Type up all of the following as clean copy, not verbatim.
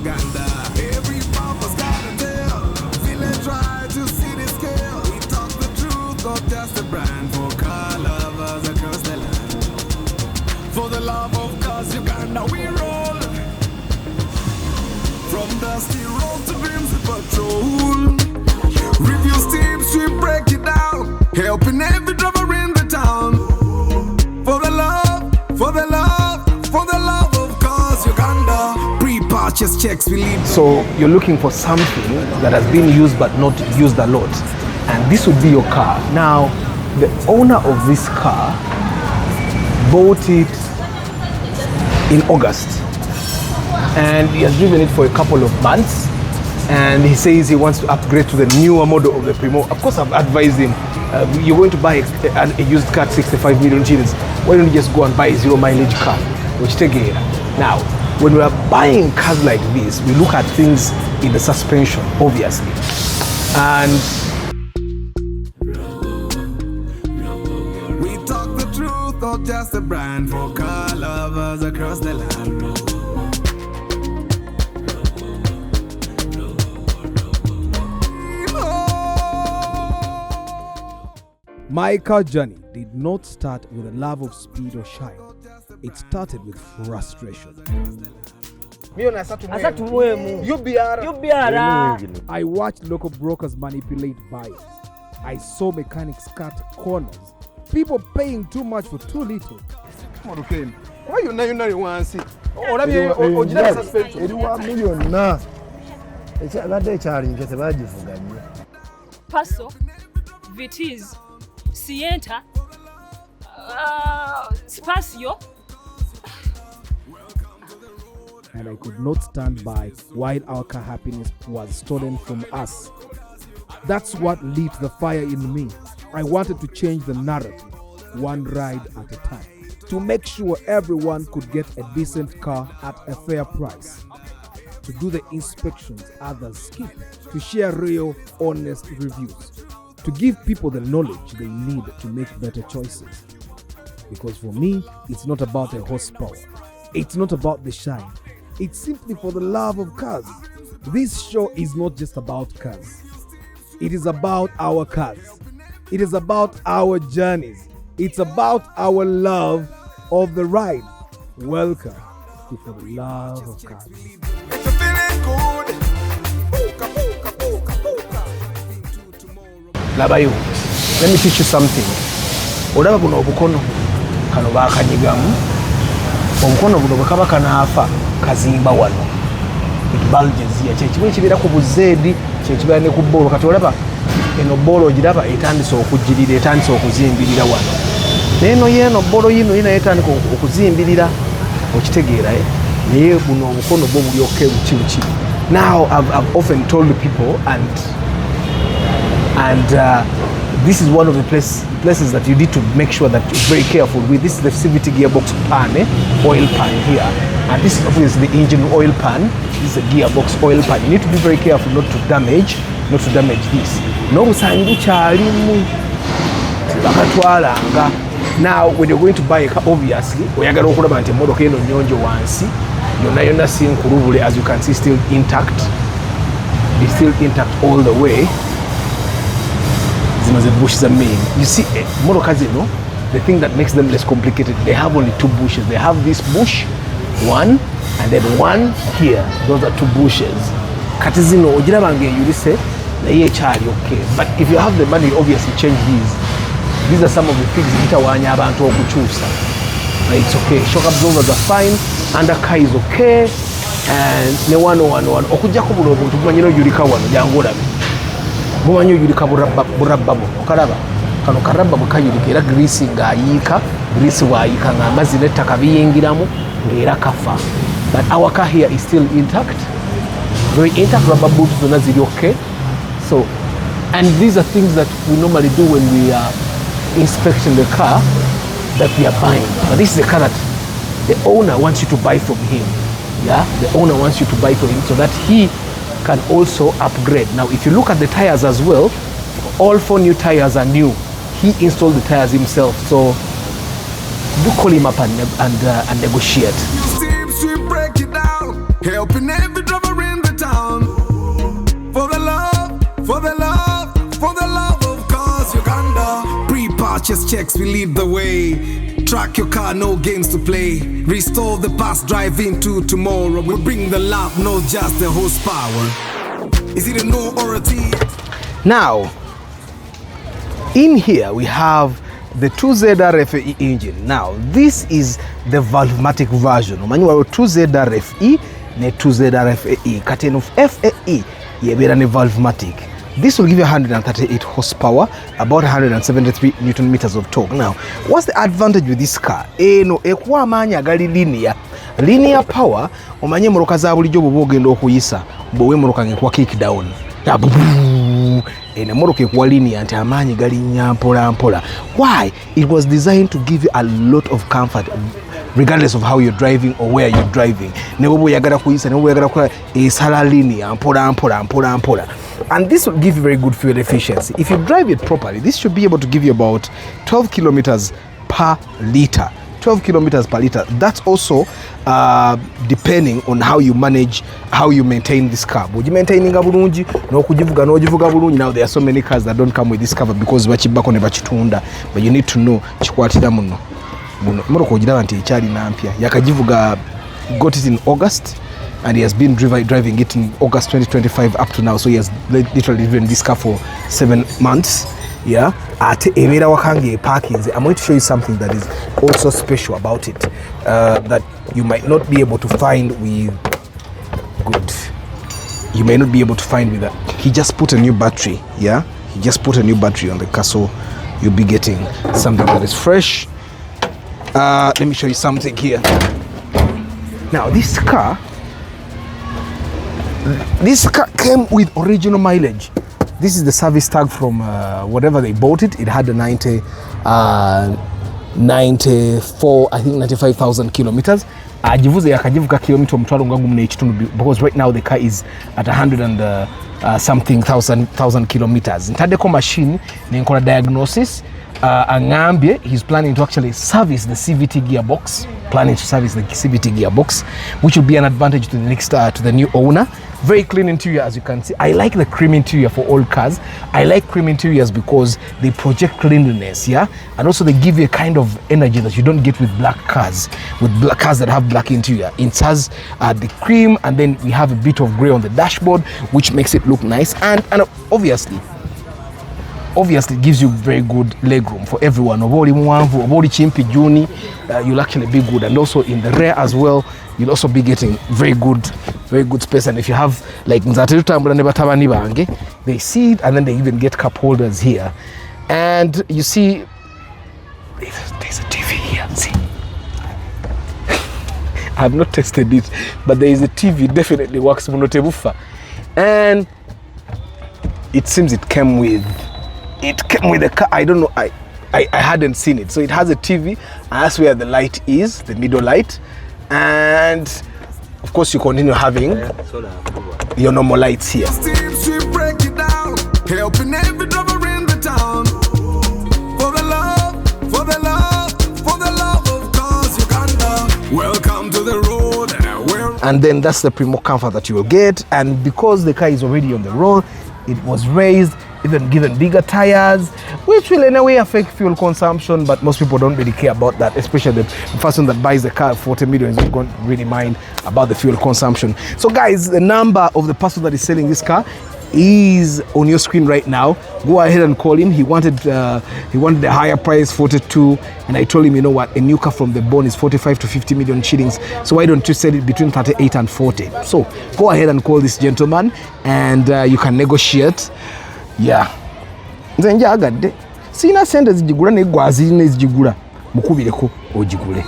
Uganda. Every papa's got a tale. Village try to see the scale. We talk the truth, not just a brand. For car lovers across the land. For the love of cars, Uganda, we roll. From dusty road to Dreams Patrol. Reviews teams, we break it down. Helping every driver in the town. For the love, for the love, for the love of cars, Uganda. Pre-purchase checks we leave. So you're looking for something that has been used but not used a lot. And this would be your car. Now, the owner of this car bought it in August. And he has driven it for a couple of months. And he says he wants to upgrade to the newer model of the Primo. Of course, I've advised him, you're going to buy a used car at 65 million shillings. Why don't you just go and buy a zero mileage car? Which take it. Now, when we are buying cars like this, we look at things in the suspension, obviously. And we talk the truth, not just a brand. For car lovers across the land. My car journey did not start with a love of speed or shine. It started with frustration. I watched local brokers manipulate buyers. I saw mechanics cut corners. People paying too much for too little. why you know want to see? Paso, Vitiz, Sienta, Spazio. And I could not stand by while our car happiness was stolen from us. That's what lit the fire in me. I wanted to change the narrative, one ride at a time, to make sure everyone could get a decent car at a fair price, to do the inspections others skip, to share real, honest reviews, to give people the knowledge they need to make better choices. Because for me, it's not about the horsepower. It's not about the shine. It's simply for the love of cars. This show is not just about cars. It is about our cars. It is about our journeys. It's about our love of the ride. Welcome to For the Love of Cars. Labayo, let me teach you something. Olaba buno obukono kano bakanyigamu. Obukono buno bwekaba kanaafa kazimba wano. It bulges here. Kyekibwe kibeera ku buzeedi, kyekibeera ne ku bbolo. Kati olaba eno bbolo ogiraba etandise okujjirira, etandise okuzimbirira wano. N'eno yeeno bbolo yino yina etandika okuzimbirira. Okitegeera naye buno obukono bwo bulyoke buki. Now I've often told people and this is one of the places that you need to make sure that you're very careful with. This is the CVT gearbox pan, oil pan here. And this is obviously the engine oil pan. This is a gearbox oil pan. You need to be very careful not to damage this. No busanyi bukyalimu bakatwalanga. Now when you're going to buy a car, obviously oyagala okulaba nti emmotoka eno nnyonjo wansi yonna si nkulubule, as you can see, still intact. It's still intact all the way. The bushes are made. You see, motorcars, the thing that makes them less complicated, they have only two bushes. They have this bush, one, and then one here. Those are two bushes. Katizino, ojirabange, you say, okay. But if you have the money, obviously change these. These are some of the things that abantu okuchusa. It's okay. Shock absorbers are fine. Undercar is okay. And ne 101 okujjako buno obuntu bumanyiro yulika wano jangola. Bumanyo yulika burabba okalaba kano karabba bukayulika era grease ngayika grease wayika ng'amazzi n'ettaka biyingiramu ng'era kafa. But our car here is still intact, very intact. Rubber boots zonna ziri okay. So, and these are things that we normally do when we are inspecting the car that we are buying. But this is a car that the owner wants you to buy from him. Yeah, the owner wants you to buy from him so that he can also upgrade. Now, if you look at the tires as well, all 4 new tires are new. He installed the tires himself, so do call him up and negotiate. Helping every driver Pre-purchase checks, we lead the way. Track your car, no games to play. Restore the past, drive into tomorrow. We bring the love, not just the horsepower. Is it a no or a T? Now, in here we have the 2ZR-FE engine. Now, this is the Valvematic version. Omanyi waliwo 2ZR-FE ne 2ZR-FE. Kati eno FAE yebeera ne Valvematic. This will give you 138 horsepower, about 173 Newton meters of torque. Now, what's the advantage with this car? Eno ekuwa amaanyi agali linear power. Omanye moroka za bulijjo bw'oba ogenda okuyisa bw'owa emoroka ng'ekuwa kick down. Eno moroka ekuwa linear nti amaanyi galinnya mpola mpola. Why? It was designed to give you a lot of comfort regardless of how you're driving or where you're driving. Ne bw'oba oyagala kuyisa ne bw'oba oyagala kukola esala linear mpola mpola. And this will give you very good fuel efficiency. If you drive it properly, this should be able to give you about 12 kilometers per liter. 12 kilometers per liter. That's also depending on how you maintain this car. Would you maintaining bulungi n'okugivuga bulungi? Now there are so many cars that don't come with this cover because bakibako ne bakitunda, but you need to know kikwatira muno moroka ogiraba nti ekyali nampya yakagivuga. Got it in August and he has been driving it in August 2025 up to now, so he has literally driven this car for 7 months. Yeah, ate ebera wakange parkings. I'm going to show you something that is also special about it, that you might not be able to find with that. He just put a new battery. Yeah, he just put a new battery on the car, so you'll be getting something that is fresh. Let me show you something here. Now this car came with original mileage. This is the service tag from whatever they bought it. It had a 95,000 kilometers. Agivuze yakagivuga kilometer omutwalo nga gumu n'ekitundu, because right now the car is at 100 and something thousand kilometers. Ntaddeko machine nenkola diagnosis. Angambye he's planning to actually service the CVT gearbox. Which will be an advantage to the next to the new owner. Very clean interior, as you can see. I like the cream interior for all cars. I like cream interiors because they project cleanliness, yeah, and also they give you a kind of energy that you don't get with black cars. With black cars that have black interior, it has the cream, and then we have a bit of grey on the dashboard, which makes it look nice, and obviously gives you very good legroom for everyone. You'll actually be good, and also in the rear as well, you'll also be getting very good space. And if you have like they see it, and then they even get cup holders here, and you see there's a TV here. See, I've not tested it, but there is a TV. Definitely works monotebufa, and it seems it came with a car. I don't know, I hadn't seen it. So it has a TV, and that's where the light is, the middle light, and of course you continue having your normal lights here. Helping every driver in the town. For the love of cars, Uganda. Welcome to the road. And then that's the Primo comfort that you will get. And because the car is already on the road, it was raised, even given bigger tires, which will in a way affect fuel consumption, but most people don't really care about that, especially the person that buys the car at 40 million is not going to really mind about the fuel consumption. So guys, the number of the person that is selling this car is on your screen right now. Go ahead and call him. He wanted the higher price, 42, and I told him, you know what, a new car from the bone is 45 to 50 million shillings, so why don't you sell it between 38 and 40? So go ahead and call this gentleman, and you can negotiate. Yeah, nze njagadde sina sente zijigula ne gwazine zijigula mukubireko ojigule.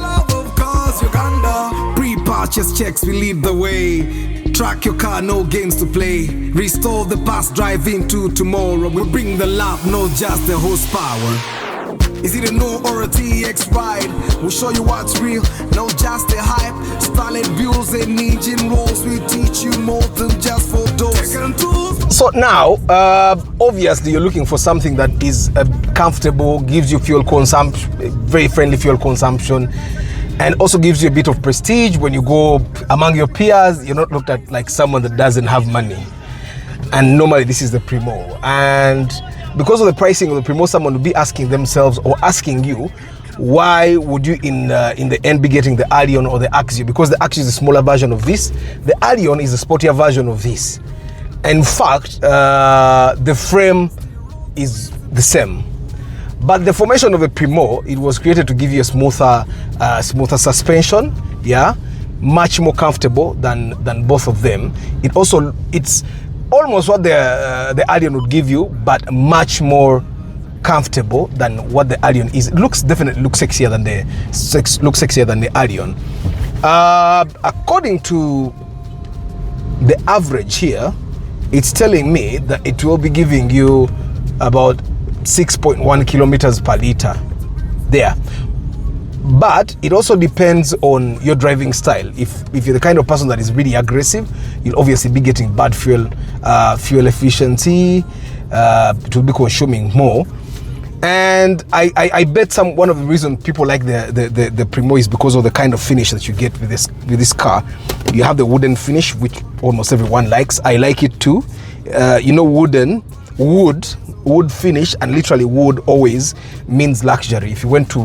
Pre-purchase checks, we lead the way. Track your car, no games to play. Restore the past, drive into tomorrow. We bring the love, not just the horsepower. Is it a no or a TX ride? We'll show you what's real, not just the hype. Styled views and engine rolls. We teach you more than just for those. So now, obviously you're looking for something that is comfortable, gives you fuel consumption, very friendly fuel consumption, and also gives you a bit of prestige when you go among your peers. You're not looked at like someone that doesn't have money. And normally this is the Primo. And because of the pricing of the Primo, someone would be asking themselves or asking you, why would you in the end be getting the Allion or the Axio? Because the Axio is a smaller version of this. The Allion is a sportier version of this. In fact, the frame is the same. But the formation of the Primo, it was created to give you a smoother suspension, yeah, much more comfortable than both of them. It's almost what the Allion would give you, but much more comfortable than what the Allion is. It definitely looks sexier than the Allion. According to the average here, it's telling me that it will be giving you about 6.1 kilometers per liter there. But it also depends on your driving style. If you're the kind of person that is really aggressive, you'll obviously be getting bad fuel efficiency. It will be consuming more. And I bet one of the reasons people like the Primo is because of the kind of finish that you get with this car. You have the wooden finish, which almost everyone likes. I like it too. Wood finish, and literally wood always means luxury. If you went to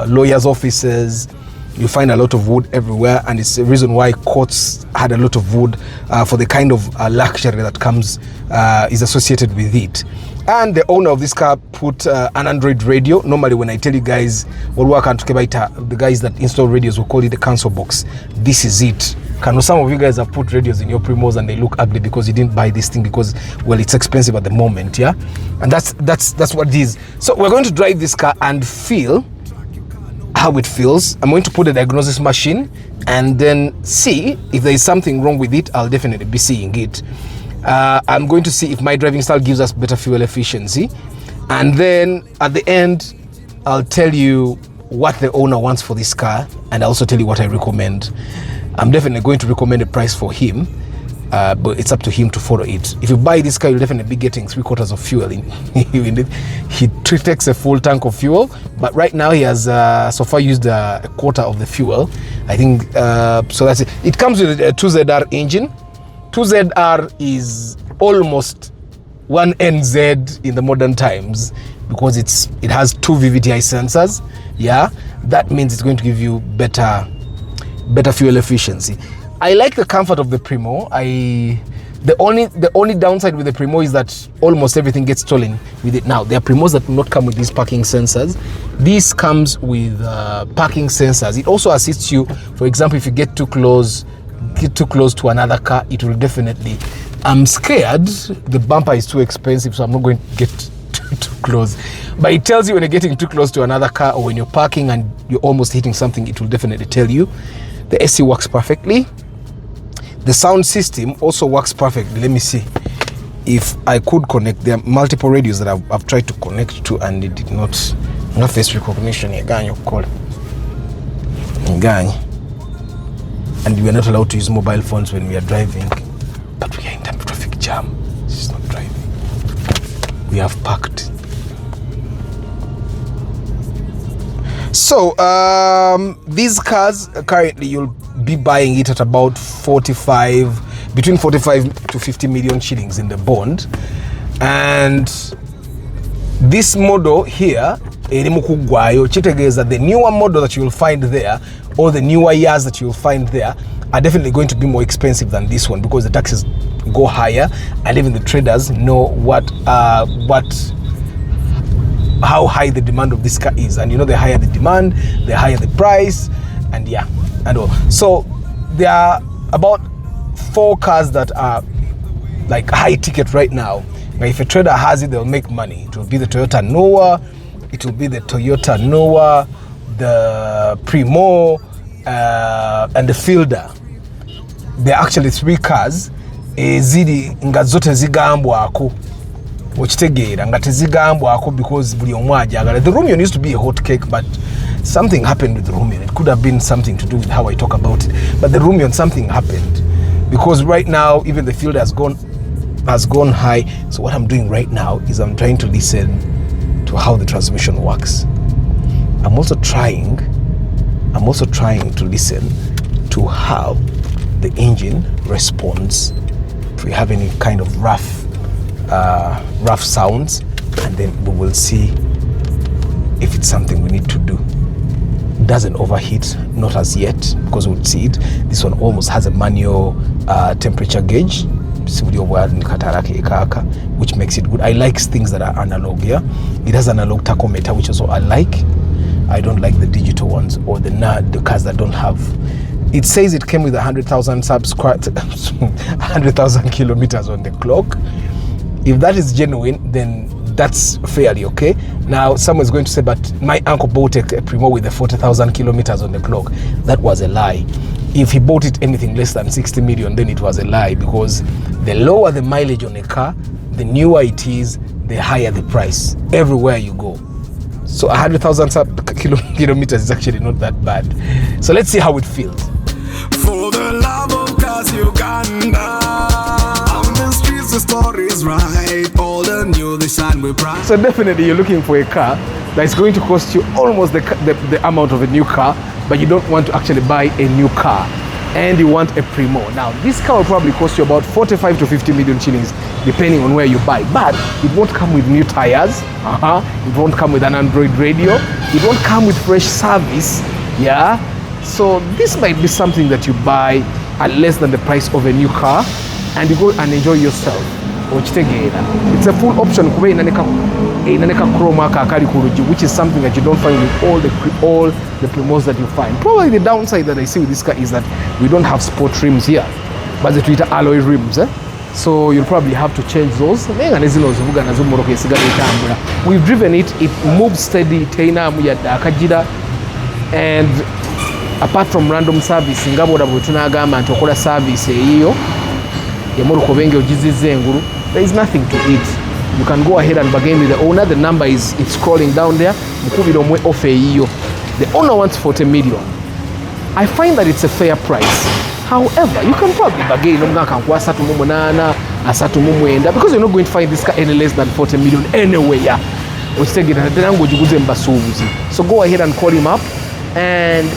lawyers' offices, you find a lot of wood everywhere, and it's the reason why courts had a lot of wood for the kind of luxury that is associated with it. And the owner of this car put an Android radio. Normally when I tell you guys what work and the guys that install radios will call it a console box. This is it. Some of you guys have put radios in your Primos and they look ugly because you didn't buy this thing because, well, it's expensive at the moment, yeah? And that's what it is. So we're going to drive this car and feel how it feels. I'm going to put a diagnosis machine and then see if there is something wrong with it. I'll definitely be seeing it. I'm going to see if my driving style gives us better fuel efficiency. And then at the end, I'll tell you what the owner wants for this car, and I'll also tell you what I recommend. I'm definitely going to recommend a price for him, but it's up to him to follow it. If you buy this car, you'll definitely be getting 3/4 of fuel in it. He takes a full tank of fuel, but right now he has so far used a quarter of the fuel. I think, so that's it. It comes with a 2ZR engine. 2ZR is almost one NZ in the modern times because it has 2 VVTi sensors. Yeah, that means it's going to give you better fuel efficiency. I like the comfort of the Primo. The only downside with the Primo is that almost everything gets stolen with it now. There are Primos that do not come with these parking sensors. This comes with parking sensors. It also assists you. For example, if you get too close to another car, it will definitely. I'm scared the bumper is too expensive, so I'm not going to get too close. But it tells you when you're getting too close to another car or when you're parking and you're almost hitting something, it will definitely tell you. The AC works perfectly. The sound system also works perfectly. Let me see if I could connect. There are multiple radios that I've tried to connect to and it did not. No face recognition. And we are not allowed to use mobile phones when we are driving. But we are in time of traffic jam. This is not driving. We have parked. So these cars currently you'll be buying it at about between 45 to 50 million shillings in the bond. And this model here, the newer model that you will find there, or the newer years that you will find there, are definitely going to be more expensive than this one because the taxes go higher, and even the traders know how high the demand of this car is. And the higher the demand, the higher the price, and yeah, and all. So there are about 4 cars that are like high ticket right now. But if a trader has it, they'll make money. It will be the Toyota Noah, it will be the Toyota Noah, the Primo, and the Fielder. There are actually 3 cars. Zidi nga zote zigambwako. Ochitegeera nga tezigambwako because buli omu ajagala. The Rumion used to be a hot cake, but something happened with the Rumion. It could have been something to do with how I talk about it. But the Rumion, something happened. Because right now, even the Fielder has gone high. So what I'm doing right now is I'm trying to listen to how the transmission works. I'm also trying to listen to how the engine responds if we have any kind of rough sounds. and then we will see if it's something we need to do. It doesn't overheat, not as yet, because we'll see it. This one almost has a manual temperature gauge, which makes it good. I like things that are analog. Yeah, it has an analog tachometer, which is what I like. I don't like the digital ones or the cars that don't have. It says it came with 100,000 100,000 kilometers on the clock. If that is genuine, then that's fairly okay. Now, someone's going to say, but my uncle bought a Primo with the 40,000 kilometers on the clock. That was a lie. If he bought it anything less than 60 million, then it was a lie, because the lower the mileage on a car, the newer it is, the higher the price everywhere you go. So 100,000 kilometers is actually not that bad. So let's see how it feels. For the love of cars, Uganda. On the streets, the story is right. All the new, they shine with pride. So definitely you're looking for a car that's going to cost you almost the amount of a new car, but you don't want to actually buy a new car, and you want a Primo. Now, this car will probably cost you about 45 to 50 million shillings, depending on where you buy. But it won't come with new tires. It won't come with an Android radio. It won't come with fresh service. Yeah. So this might be something that you buy at less than the price of a new car, and you go and enjoy yourself. It's a full option, which is something that you don't find with all the Primos that you find. Probably the downside that I see with this car is that we don't have sport rims here, but the Twitter alloy rims. So you'll probably have to change those. We've driven it, it moves steady, and apart from random service, there is nothing to it. You can go ahead and bargain with the owner. The number it's scrolling down there. The owner wants 40 million. I find that it's a fair price. However, you can probably bargain because you're not going to find this car any less than 40 million anywhere. So go ahead and call him up, and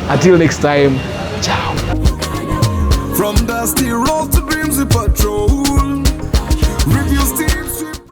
until next time, ciao. From dusty roads to dreams we patrol.